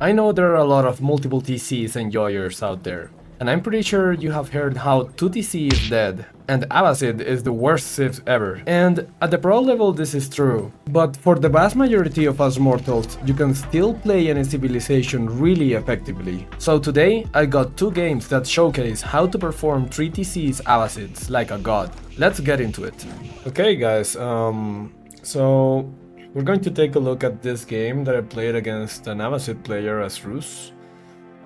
I know there are a lot of multiple TCs enjoyers out there, and I'm pretty sure you have heard how 2TC is dead, and Abbasid is the worst civ ever. And at the pro level this is true, but for the vast majority of us mortals, you can still play any civilization really effectively. So today, I got two games that showcase how to perform 3TC's Abbasids like a god. Let's get into it. Okay guys, so we're going to take a look at this game that I played against an Abbasid player as Rus.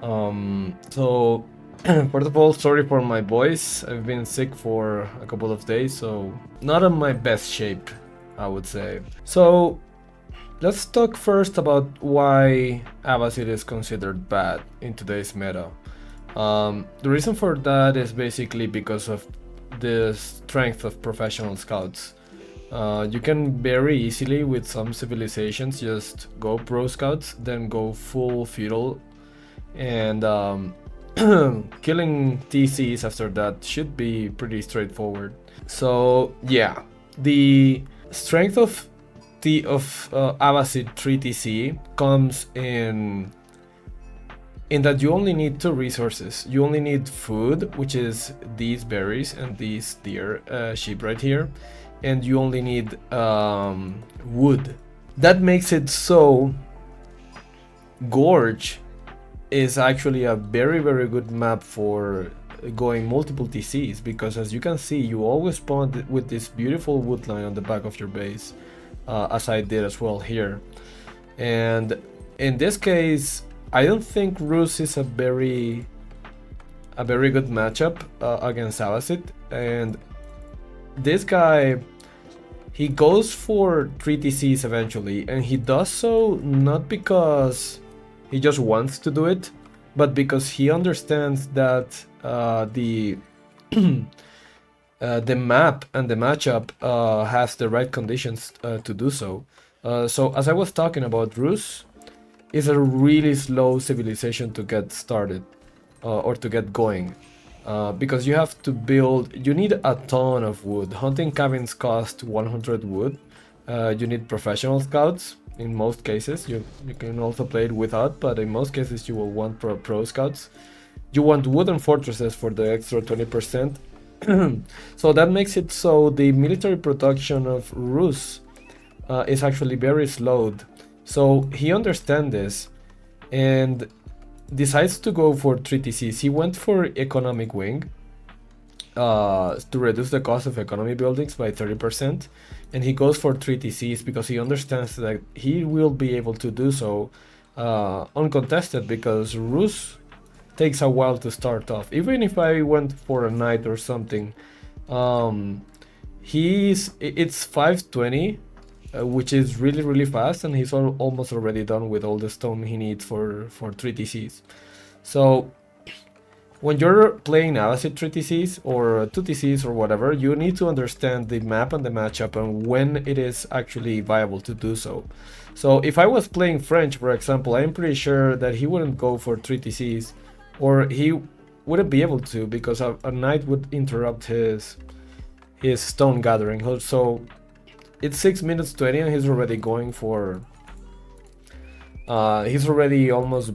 So first of all, sorry for my voice. I've been sick for a couple of days, so not in my best shape, I would say. So let's talk first about why Abbasid is considered bad in today's meta. The reason for that is basically because of the strength of professional scouts. You can very easily with some civilizations just go pro scouts, then go full feudal, and killing TCs after that should be pretty straightforward. So yeah, the strength of Abbasid 3TC comes in that you only need two resources. You only need food, which is these berries and these deer sheep right here, and you only need wood. That makes it so Gorge is actually a very good map for going multiple TCs, because as you can see, you always spawn with this beautiful wood line on the back of your base, as I did as well here. And in this case, I don't think Rus is a very good matchup against Abbasid, and this guy, he goes for 3TCs eventually, and he does so not because he just wants to do it, but because he understands that the the map and the matchup has the right conditions to do so. So as I was talking about, Rus is a really slow civilization to get started or to get going. Because you have to build, you need a ton of wood. Hunting cabins cost 100 wood. You need professional scouts in most cases. You can also play it without, but in most cases you will want pro scouts. You want wooden fortresses for the extra 20%. So that makes it so the military production of Rus is actually very slowed. So he understands this and decides to go for 3TCs. He went for economic wing to reduce the cost of economy buildings by 30%, and he goes for 3TCs because he understands that he will be able to do so uncontested, because Rus takes a while to start off. Even if I went for a knight or something, it's 520, which is really fast, and he's almost already done with all the stone he needs for 3TCs. So when you're playing Abbasid 3TCs or 2TCs or whatever, you need to understand the map and the matchup and when it is actually viable to do so. So if I was playing French, for example, I'm pretty sure that he wouldn't go for 3TCs, or he wouldn't be able to, because a knight would interrupt his stone gathering. So it's 6 minutes 20 and he's already going for he's already almost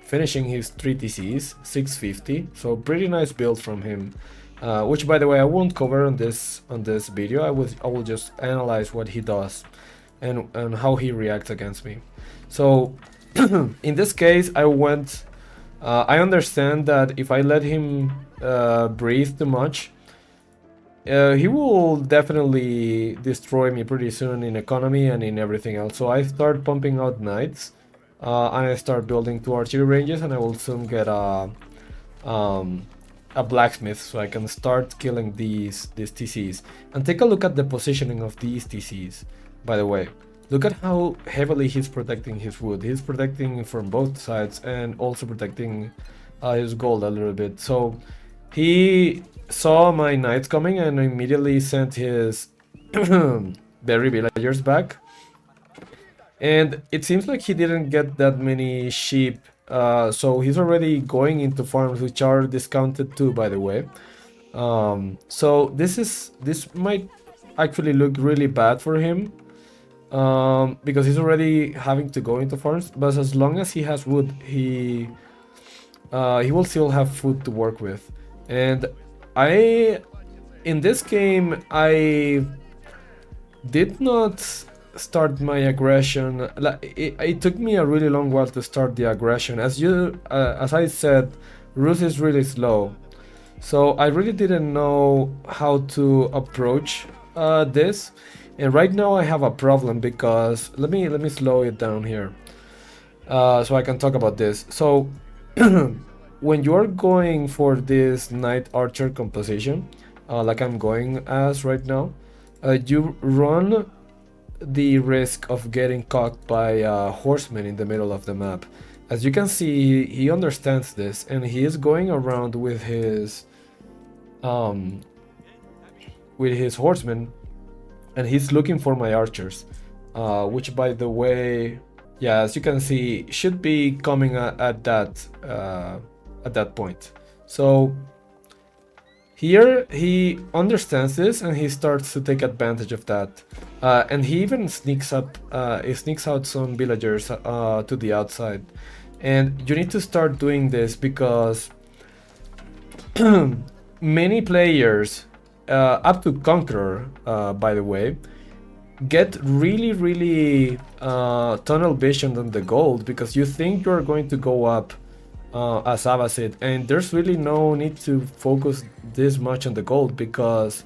finishing his 3TCs, 650. So pretty nice build from him, which by the way I won't cover on this video. I will just analyze what he does and how he reacts against me. So in this case, I understand that if I let him breathe too much, he will definitely destroy me pretty soon in economy and in everything else. So I start pumping out knights, and I start building 2 archery ranges, and I will soon get a blacksmith, so I can start killing these TCs. And take a look at the positioning of these TCs, by the way. Look at how heavily he's protecting his wood. He's protecting from both sides and also protecting his gold a little bit. So he saw my knights coming and immediately sent his berry villagers back. And it seems like he didn't get that many sheep, so he's already going into farms which are discounted too, by the way. So this might actually look really bad for him, because he's already having to go into farms. But as long as he has wood, he will still have food to work with. And I, in this game, I did not start my aggression. Like, it took me a really long while to start the aggression. As I said, Ruth is really slow, so I really didn't know how to approach this. And right now I have a problem because let me slow it down here, so I can talk about this. So when you're going for this knight archer composition, like I'm going as right now, you run the risk of getting caught by a horseman in the middle of the map. As you can see, he understands this, and he is going around um, with his horsemen, and he's looking for my archers, which, by the way, yeah, as you can see, should be coming at that point. So here he understands this and he starts to take advantage of that, and he even sneaks out some villagers to the outside. And you need to start doing this because many players, up to Conqueror, by the way, get really tunnel visioned on the gold because you think you're going to go up as Abbasid, and there's really no need to focus this much on the gold because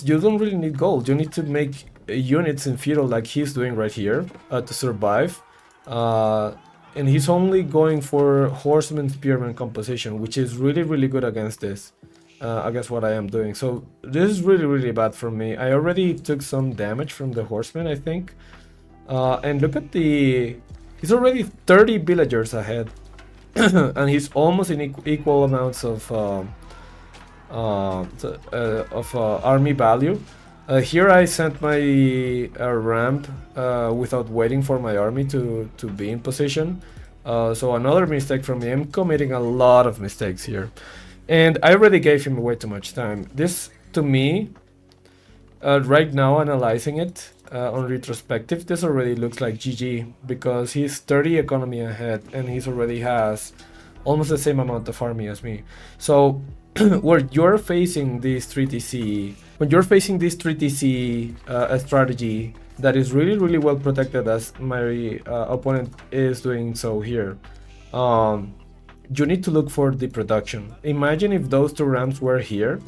you don't really need gold. You need to make units in feudal like he's doing right here to survive, and he's only going for horseman spearman composition, which is really good against this. Against what I am doing. So this is really bad for me. I already took some damage from the horseman, I think. And look at he's already 30 villagers ahead. And he's almost in equal amounts of army value. Here I sent my ramp without waiting for my army to be in position. So another mistake from me. I'm committing a lot of mistakes here. And I already gave him way too much time. This, to me, right now analyzing it on retrospective, this already looks like GG because he's 30 economy ahead and he's already has almost the same amount of army as me. So when you're facing this 3TC, strategy that is really well protected, as my opponent is doing so here, you need to look for the production. Imagine if those two ramps were here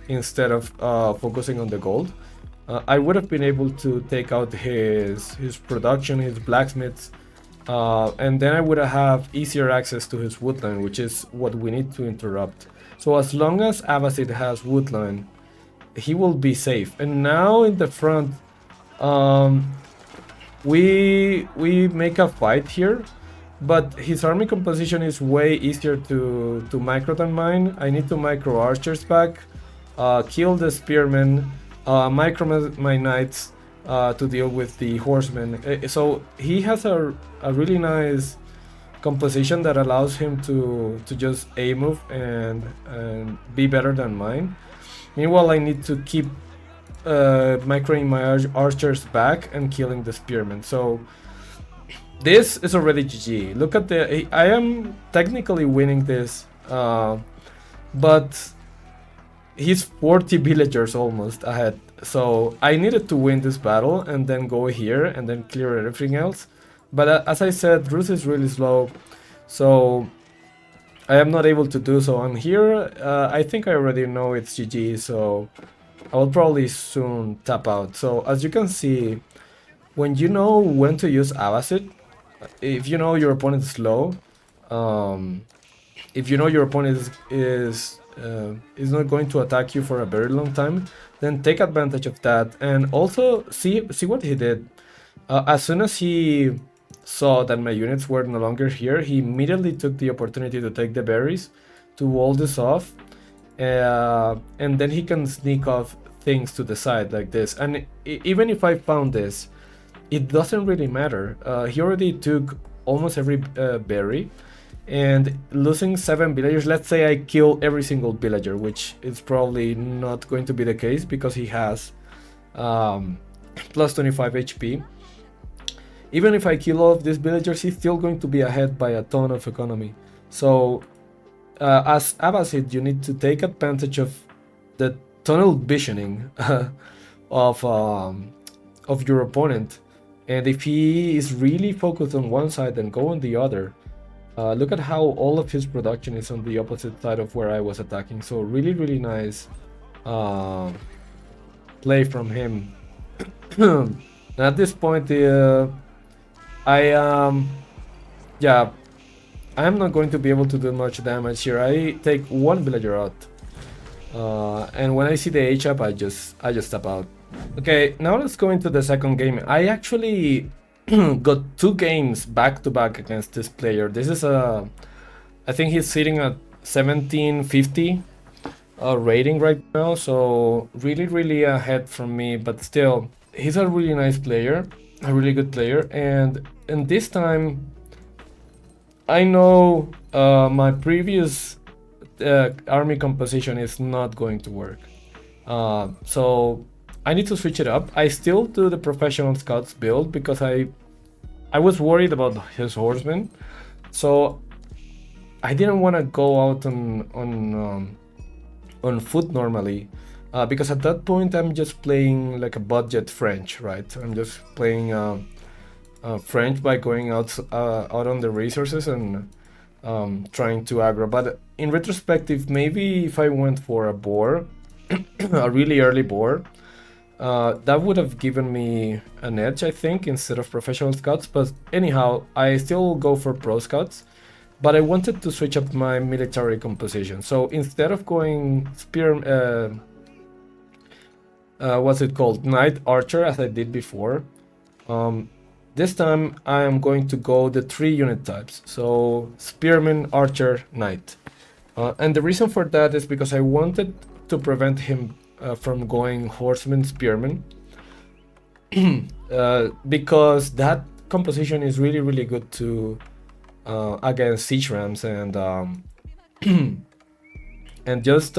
instead of focusing on the gold. I would have been able to take out his production, his blacksmiths, and then I would have easier access to his woodline, which is what we need to interrupt. So as long as Abbasid has woodline, he will be safe. And now in the front, we make a fight here, but his army composition is way easier to micro than mine. I need to micro archers back, kill the spearmen, micro my knights to deal with the horsemen. So he has a really nice composition that allows him to just A-move and be better than mine. Meanwhile, I need to keep microing my archers back and killing the spearmen. So this is already GG. Look at I am technically winning this, but he's 40 villagers almost ahead. So I needed to win this battle and then go here and then clear everything else. But as I said, Ruth is really slow, so I am not able to do so. I'm here. I think I already know it's GG, so I will probably soon tap out. So as you can see, when you know when to use Abbasid, if you know your opponent is slow, if you know your opponent is not going to attack you for a very long time, then take advantage of that. And also see what he did. As soon as he saw that my units were no longer here, he immediately took the opportunity to take the berries to wall this off, and then he can sneak off things to the side like this. And even if I found this, it doesn't really matter. He already took almost every berry, and losing 7 villagers, let's say I kill every single villager, which is probably not going to be the case because he has plus 25 HP. even if I kill all of these villagers, he's still going to be ahead by a ton of economy. So as Abbasid, you need to take advantage of the tunnel visioning of your opponent, and if he is really focused on one side, then go on the other. Look at how all of his production is on the opposite side of where I was attacking. So really, really nice play from him. At this point, yeah, I'm not going to be able to do much damage here. I take one villager out, and when I see the H-up, I just tap out. Okay, now let's go into the second game. I actually got 2 games back to back against this player. This is I think he's sitting at 1750 rating right now, so really ahead from me, but still, he's a really nice player, a really good player, and this time, I know my previous army composition is not going to work, so I need to switch it up. I still do the professional scouts build because I was worried about his horsemen, so I didn't want to go out on foot normally, because at that point I'm just playing like a budget French, right? I'm just playing French by going out on the resources and trying to aggro. But in retrospective, maybe if I went for a boar, a really early boar, that would have given me an edge, I think, instead of professional scouts. But anyhow, I still go for pro scouts, but I wanted to switch up my military composition. So instead of going spear, what's it called, knight archer, as I did before, this time I am going to go the 3 unit types. So spearman, archer, knight. And the reason for that is because I wanted to prevent him from going horseman, spearman, because that composition is really good to against siege rams and and just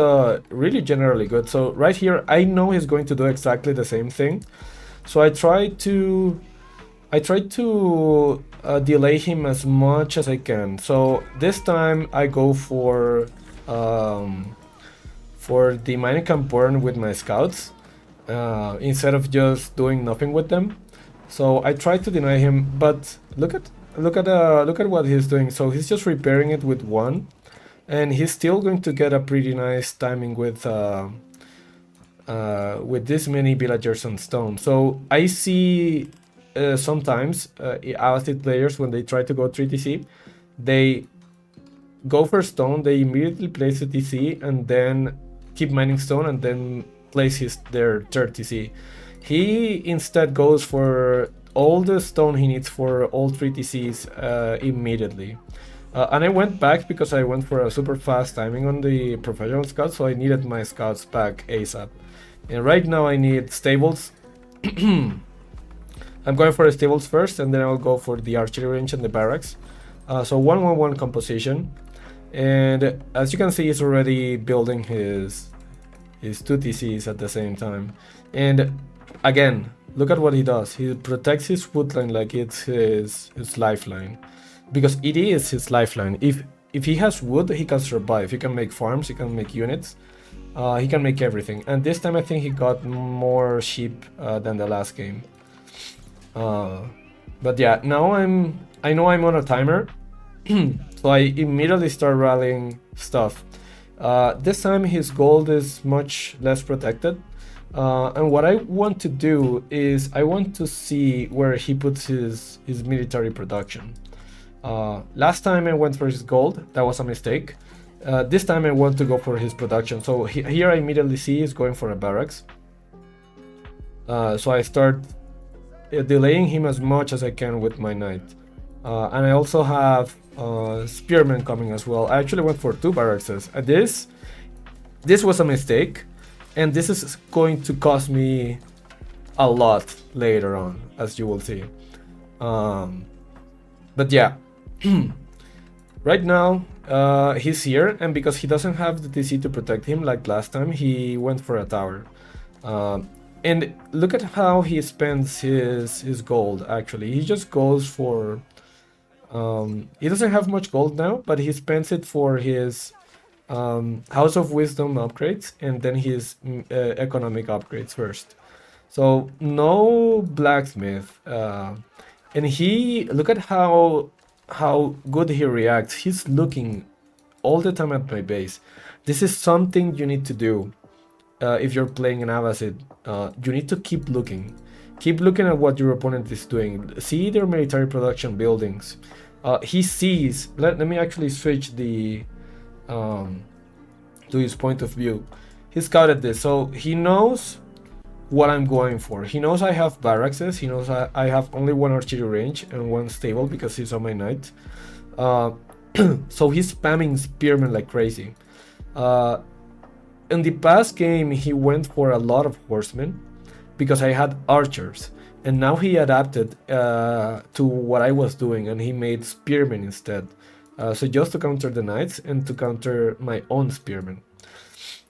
really generally good. So right here, I know he's going to do exactly the same thing. So I try to delay him as much as I can. So this time I go for the mining camp burn with my scouts instead of just doing nothing with them. So I try to deny him, but look at what he's doing. So he's just repairing it with 1, and he's still going to get a pretty nice timing with this many villagers on stone. So I see sometimes Abbasid players, when they try to go 3TC, they go for stone, they immediately place a TC and then keep mining stone and then place their third TC. He instead goes for all the stone he needs for all 3 TCs immediately. And I went back because I went for a super fast timing on the professional scouts, so I needed my scouts back ASAP. And right now I need stables. I'm going for the stables first, and then I'll go for the archery range and the barracks. So 1-1-1 composition. And as you can see, he's already building his 2 TCs at the same time. And again, look at what he does. He protects his woodline like it's his lifeline, because it is his lifeline. If he has wood, he can survive. He can make farms, he can make units, he can make everything. And this time I think he got more sheep than the last game. But yeah, now I know I'm on a timer, so I immediately start rallying stuff. This time his gold is much less protected. And what I want to do is I want to see where he puts his military production. Last time I went for his gold, that was a mistake. This time I want to go for his production. So here I immediately see he's going for a barracks. So I start delaying him as much as I can with my knight. And I also have spearmen coming as well. I actually went for 2 barracks. This was a mistake, and this is going to cost me a lot later on, as you will see. But yeah, right now he's here, and because he doesn't have the TC to protect him like last time, he went for a tower. and look at how he spends his gold. Actually, he just goes for he doesn't have much gold now, but he spends it for his House of Wisdom upgrades and then his economic upgrades first. So no blacksmith, and he look at how good he reacts. He's looking all the time at my base. This is something you need to do if you're playing an Abbasid. You need to keep looking. Keep looking at what your opponent is doing. See their military production buildings. He sees. Let me actually switch the to his point of view. He scouted this, so he knows what I'm going for. He knows I have barracks. He knows I have only one archery range and one stable because he's on my knight. So he's spamming spearmen like crazy. In the past game, he went for a lot of horsemen because I had archers. And now he adapted to what I was doing and he made spearmen instead. So just to counter the knights and to counter my own spearmen.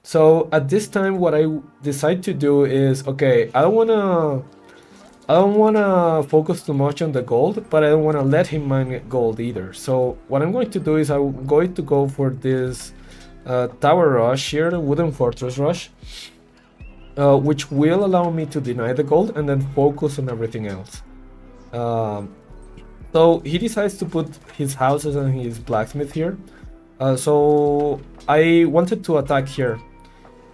So at this time, what I decide to do is, okay, I don't wanna focus too much on the gold, but I don't wanna let him mine gold either. So what I'm going to do is I'm going to go for this tower rush here, the wooden fortress rush, which will allow me to deny the gold and then focus on everything else. So he decides to put his houses and his blacksmith here. So I wanted to attack here.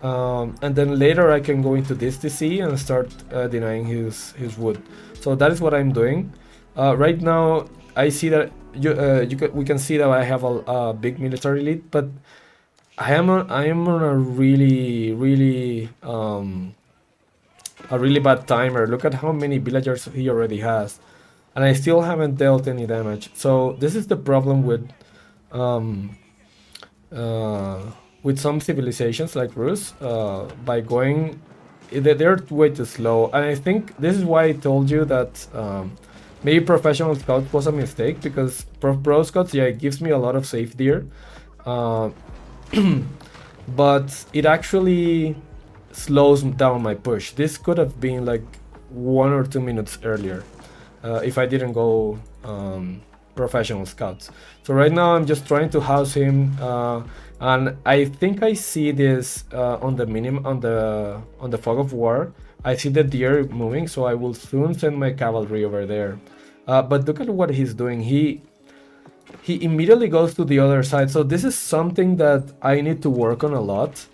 And then later I can go into this DC and start denying his wood. So that is what I'm doing. Right now I see that we can see that I have a big military lead, but I am on a really bad timer. Look at how many villagers he already has, and I still haven't dealt any damage. So this is the problem with some civilizations like Rus, by going, they're way too slow. And I think this is why I told you that maybe professional scout was a mistake, because pro scouts, yeah, it gives me a lot of safe deer, but it actually slows down my push. This could have been like 1 or 2 minutes earlier if I didn't go professional scouts. So right now I'm just trying to house him. And I think I see this on the fog of war. I see the deer moving, so I will soon send my cavalry over there. But look at what he's doing. He immediately goes to the other side. So this is something that I need to work on a lot.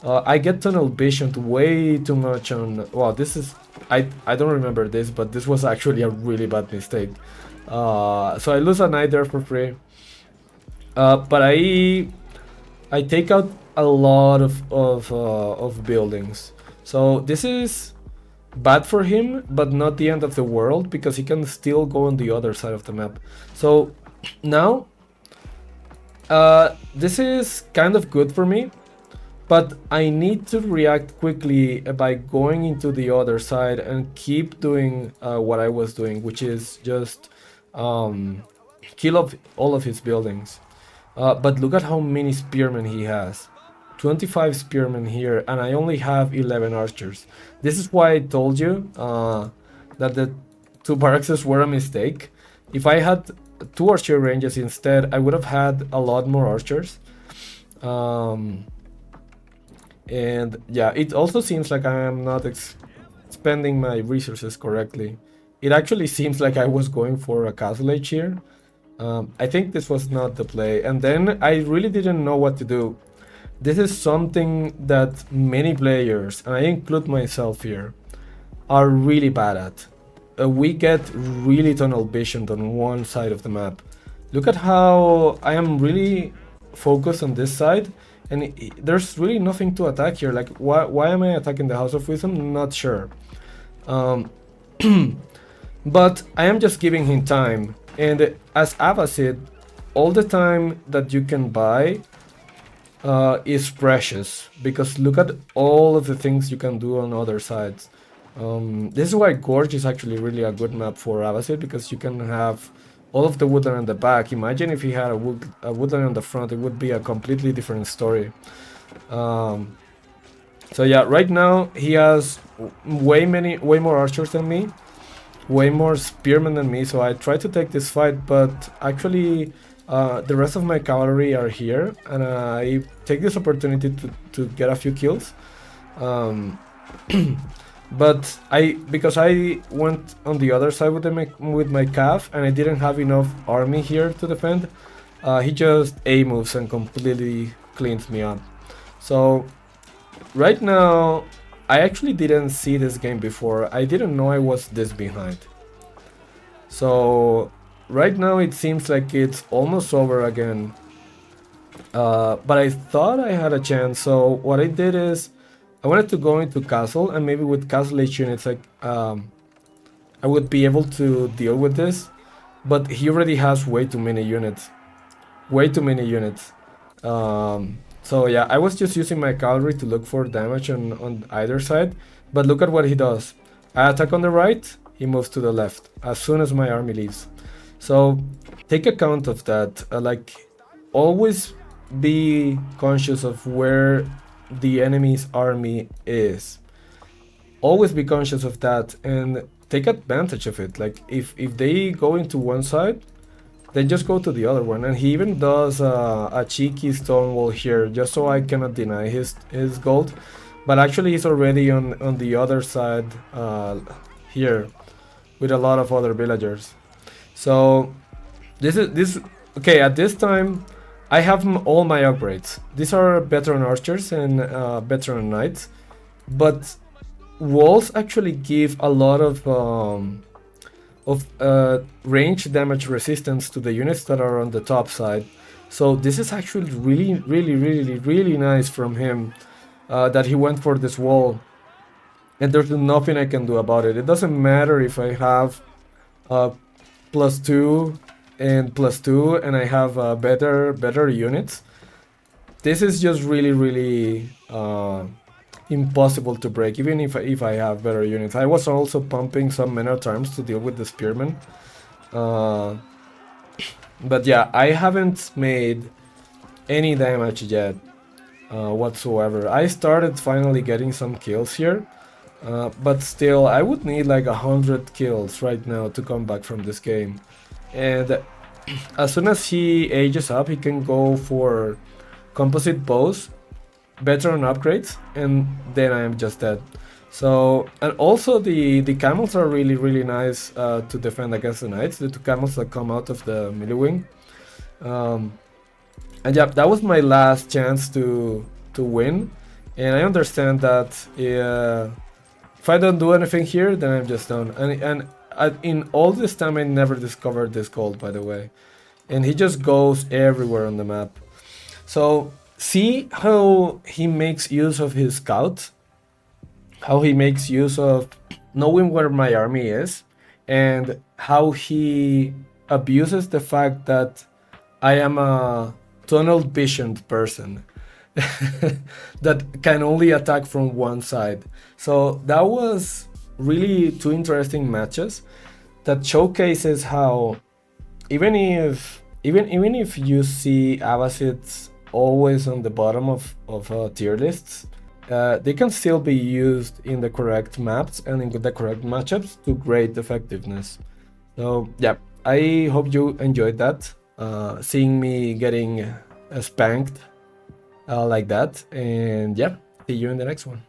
I get tunnel vision way too much on. Well, this is I don't remember this, but this was actually a really bad mistake. So I lose a knight there for free. But I take out a lot of buildings. So this is bad for him, but not the end of the world, because he can still go on the other side of the map. So now this is kind of good for me, but I need to react quickly by going into the other side and keep doing what I was doing, which is just kill off all of his buildings. But look at how many spearmen he has. 25 spearmen here, and I only have 11 archers. This is why I told you that the 2 barracks were a mistake. If I had 2 archer ranges instead, I would have had a lot more archers. And yeah, it also seems like I am not spending my resources correctly. It actually seems like I was going for a castle age here. I think this was not the play, and then I really didn't know what to do. This is something that many players, and I include myself here, are really bad at. We get really tunnel visioned on one side of the map. Look at how I am really focused on this side, and there's really nothing to attack here. Like, why am I attacking the House of Wisdom? Not sure. But I am just giving him time. And as Abbasid, all the time that you can buy is precious, because look at all of the things you can do on other sides. This is why Gorge is actually really a good map for Abbasid, because you can have all of the woodland on the back. Imagine if he had a woodland on the front, it would be a completely different story. So yeah, right now he has way more archers than me, way more spearmen than me. So I try to take this fight, but actually the rest of my cavalry are here, and I take this opportunity to get a few kills. Um, but because I went on the other side with my calf, and I didn't have enough army here to defend. He just A moves and completely cleans me up. So right now, I actually didn't see this game before. I didn't know I was this behind. So right now it seems like it's almost over again. But I thought I had a chance. So what I did is I wanted to go into castle, and maybe with castle H units, like I would be able to deal with this. But he already has way too many units. Way too many units. So yeah, I was just using my cavalry to look for damage on either side. But look at what he does. I attack on the right, he moves to the left as soon as my army leaves. So take account of that. Like, always be conscious of where the enemy's army is. Always be conscious of that and take advantage of it. Like, if they go into one side, then just go to the other one. And he even does a cheeky stone wall here, just so I cannot deny his gold. But actually he's already on the other side here with a lot of other villagers. So this okay. At this time, I have all my upgrades. These are veteran archers and veteran knights, but walls actually give a lot of range damage resistance to the units that are on the top side. So this is actually really nice from him that he went for this wall. And there's nothing I can do about it. It doesn't matter if I have +2 and +2 and I have better units. This is just really impossible to break, even if I have better units. I was also pumping some men-at-arms to deal with the spearmen. But yeah, I haven't made any damage yet whatsoever. I started finally getting some kills here. But still, I would need like 100 kills right now to come back from this game. And as soon as he ages up, he can go for composite bows, veteran upgrades, and then I am just dead. So, and also the camels are really nice to defend against the knights, the two camels that come out of the melee wing. And yeah, that was my last chance to win. And I understand that if I don't do anything here, then I'm just done. And in all this time, I never discovered this gold, by the way. And he just goes everywhere on the map. So see how he makes use of his scout, how he makes use of knowing where my army is, and how he abuses the fact that I am a tunnel visioned person that can only attack from one side. So that was really two interesting matches that showcases how even if you see Abbasids always on the bottom of tier lists, they can still be used in the correct maps and in the correct matchups to great effectiveness. So yeah, I hope you enjoyed that, seeing me getting spanked like that. And yeah, see you in the next one.